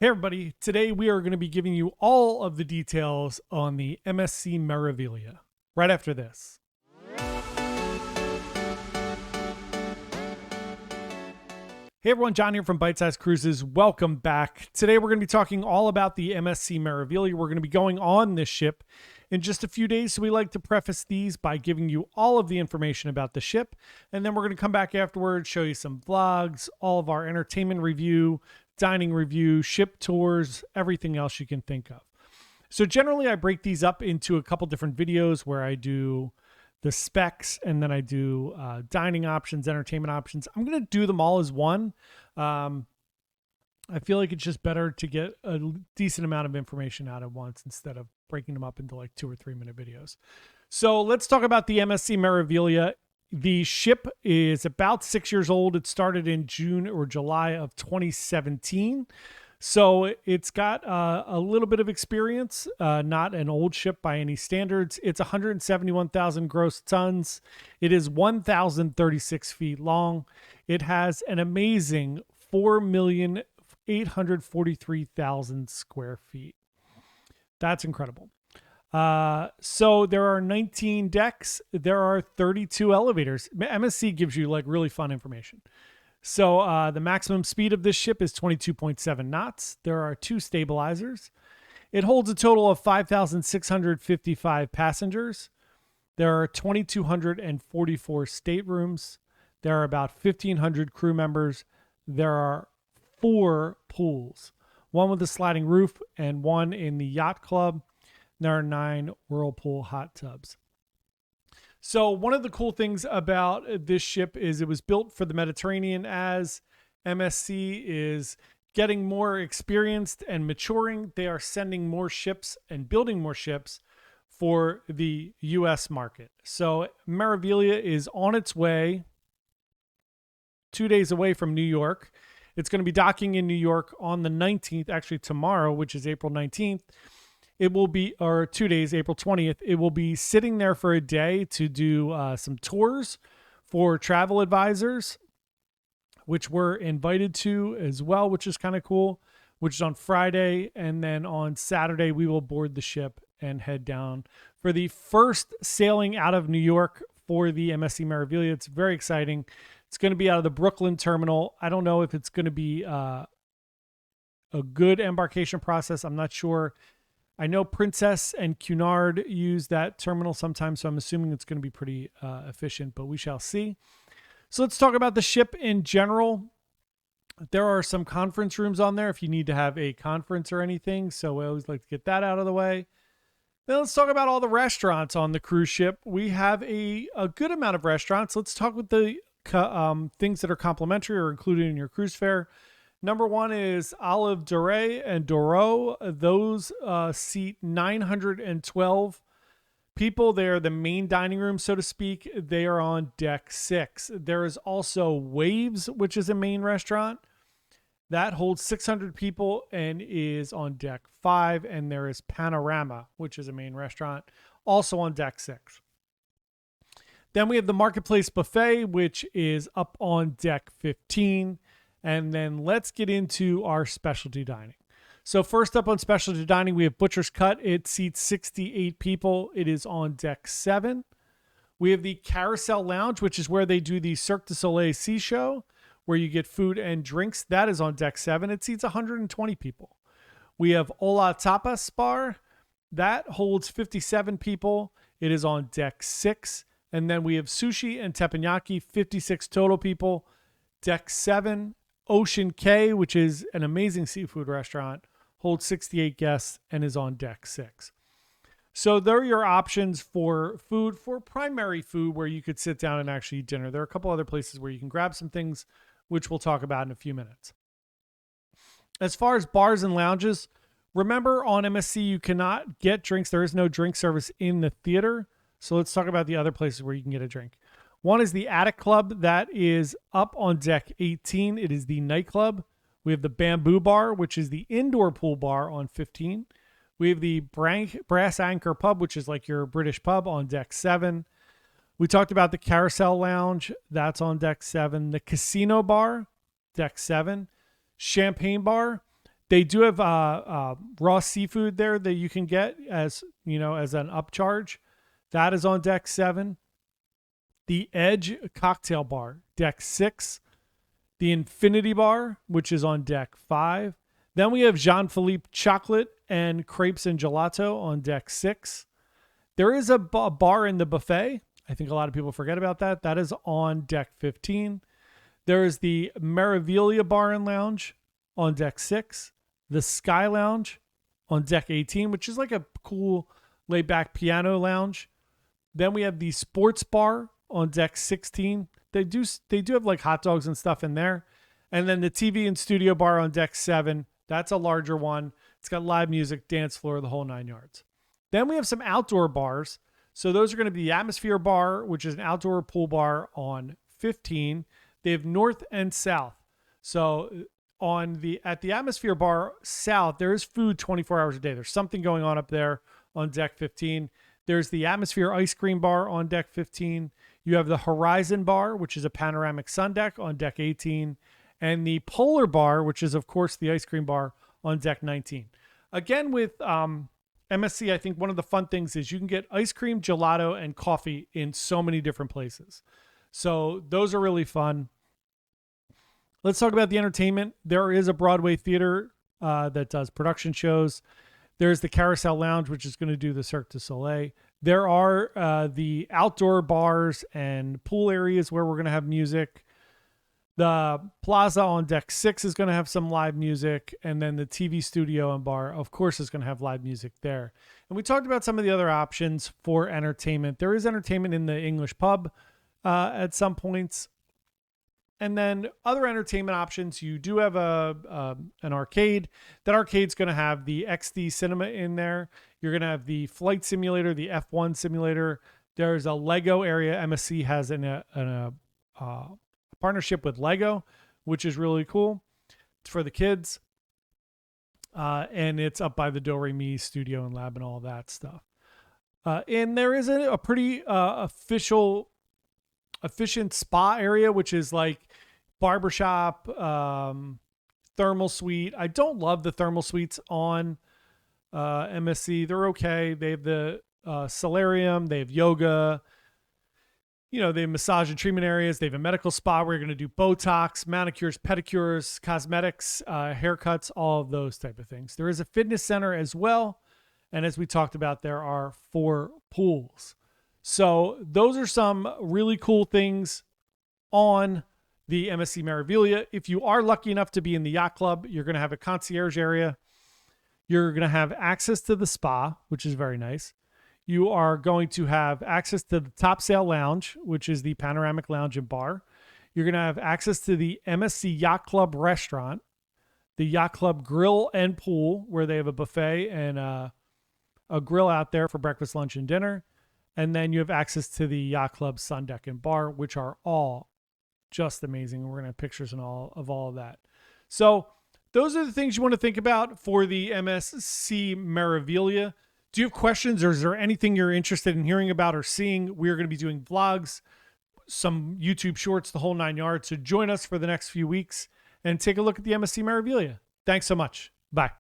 Hey everybody, today we are going to be giving you all of the details on the MSC Meraviglia right after this. Hey everyone, John here from Bite Size Cruises. Welcome back. Today we're going to be talking all about the MSC Meraviglia. We're going to be going on this ship in just a few days, so we like to preface these by giving you all of the information about the ship, and then we're going to come back afterwards, show you some vlogs, all of our entertainment review, dining review, ship tours, everything else you can think of. So generally I break these up into a couple different videos where I do the specs and then I do dining options, entertainment options. I'm going to do them all as one. I feel like it's just better to get a decent amount of information out at once instead of breaking them up into like 2 or 3 minute videos. So let's talk about the MSC Meraviglia. The ship is about 6 years old. It started in June or July of 2017. So it's got a little bit of experience, not an old ship by any standards. It's 171,000 gross tons. It is 1,036 feet long. It has an amazing 4,843,000 square feet. That's incredible. So there are 19 decks. There are 32 elevators. MSC gives you like really fun information. So the maximum speed of this ship is 22.7 knots. There are 2 stabilizers. It holds a total of 5,655 passengers. There are 2,244 staterooms. There are about 1,500 crew members. There are 4 pools, one with a sliding roof and one in the yacht club. There are 9 whirlpool hot tubs. So one of the cool things about this ship is it was built for the Mediterranean. As MSC is getting more experienced and maturing, they are sending more ships and building more ships for the US market. So Meraviglia is on its way 2 days away from New York. It's going to be docking in New York on the 19th, actually tomorrow, which is April 19th. It will be, or 2 days, April 20th. It will be sitting there for a day to do some tours for travel advisors, which we're invited to as well, which is kind of cool, which is on Friday. And then on Saturday, we will board the ship and head down for the first sailing out of New York for the MSC Meraviglia. It's very exciting. It's going to be out of the Brooklyn terminal. I don't know if it's going to be a good embarkation process. I'm not sure. I know Princess and Cunard use that terminal sometimes, so I'm assuming it's going to be pretty efficient, but we shall see. So let's talk about the ship in general. There are some conference rooms on there if you need to have a conference or anything, so I always like to get that out of the way. Then let's talk about all the restaurants on the cruise ship. We have a good amount of restaurants. Let's talk with the things that are complimentary or included in your cruise fare. Number 1 is Olive Doré and Doreau. Those seat 912 people. They are the main dining room, so to speak. They are on deck 6. There is also Waves, which is a main restaurant. That holds 600 people and is on deck 5. And there is Panorama, which is a main restaurant, also on deck 6. Then we have the Marketplace Buffet, which is up on deck 15. And then let's get into our specialty dining. So first up on specialty dining, we have Butcher's Cut. It seats 68 people. It is on deck 7. We have the Carousel Lounge, which is where they do the Cirque du Soleil Sea Show, where you get food and drinks. That is on deck 7. It seats 120 people. We have Hola Tapas Bar. That holds 57 people. It is on deck 6. And then we have Sushi and Teppanyaki, 56 total people. Deck 7. Ocean K, which is an amazing seafood restaurant, holds 68 guests and is on deck 6. So there are your options for food, for primary food where you could sit down and actually eat dinner. There are a couple other places where you can grab some things, which we'll talk about in a few minutes. As far as bars and lounges, remember on MSC you cannot get drinks. There is no drink service in the theater. So let's talk about the other places where you can get a drink. One is the Attic Club. That is up on deck 18. It is the nightclub. We have the Bamboo Bar, which is the indoor pool bar on 15. We have the Brass Anchor Pub, which is like your British pub, on deck 7. We talked about the Carousel Lounge. That's on deck 7. The Casino Bar, deck 7. Champagne Bar. They do have raw seafood there that you can get as as an upcharge. That is on deck 7. The Edge Cocktail Bar, deck 6. The Infinity Bar, which is on deck 5. Then we have Jean-Philippe Chocolate and Crepes and Gelato on deck 6. There is a bar in the buffet. I think a lot of people forget about that. That is on deck 15. There is the Meraviglia Bar and Lounge on deck 6. The Sky Lounge on deck 18, which is like a cool laid-back piano lounge. Then we have the Sports Bar on deck 16. They do have like hot dogs and stuff in there. And then the TV and Studio Bar on deck 7. That's a larger one. It's got live music, dance floor, the whole 9 yards. Then we have some outdoor bars. So those are going to be the Atmosphere Bar, which is an outdoor pool bar on 15. They have North and South. So at the Atmosphere Bar South, there is food 24 hours a day. There's something going on up there on deck 15. There's the Atmosphere Ice Cream Bar on deck 15. You have the Horizon Bar, which is a panoramic sun deck on deck 18. And the Polar Bar, which is, of course, the ice cream bar on deck 19. Again, with MSC, I think one of the fun things is you can get ice cream, gelato, and coffee in so many different places. So those are really fun. Let's talk about the entertainment. There is a Broadway theater that does production shows. There's the Carousel Lounge, which is going to do the Cirque du Soleil. There are the outdoor bars and pool areas where we're going to have music. The Plaza on deck 6 is going to have some live music. And then the TV studio and bar, of course, is going to have live music there. And we talked about some of the other options for entertainment. There is entertainment in the English pub at some points. And then other entertainment options, you do have an arcade. That arcade's going to have the XD Cinema in there. You're going to have the flight simulator, the F1 simulator. There's a Lego area. MSC has a partnership with Lego, which is really cool. It's for the kids. And it's up by the Do Re Mi studio and lab and all that stuff. And there is a pretty efficient spa area, which is like barbershop, thermal suite. I don't love the thermal suites on MSC. They're okay. They have the solarium. They have yoga. They have massage and treatment areas. They have a medical spa where you're going to do Botox, manicures, pedicures, cosmetics, haircuts, all of those type of things. There is a fitness center as well. And as we talked about, there are 4 pools. So those are some really cool things on the MSC Meraviglia. If you are lucky enough to be in the yacht club, you're going to have a concierge area. You're going to have access to the spa, which is very nice. You are going to have access to the Top Sail Lounge, which is the panoramic lounge and bar. You're going to have access to the MSC Yacht Club restaurant, the Yacht Club grill and pool, where they have a buffet and a grill out there for breakfast, lunch, and dinner. And then you have access to the Yacht Club Sun Deck and Bar, which are all just amazing. We're going to have pictures and all of that. So those are the things you want to think about for the MSC Meraviglia. Do you have questions, or is there anything you're interested in hearing about or seeing? We're going to be doing vlogs, some YouTube shorts, the whole 9 yards. So join us for the next few weeks and take a look at the MSC Meraviglia. Thanks so much. Bye.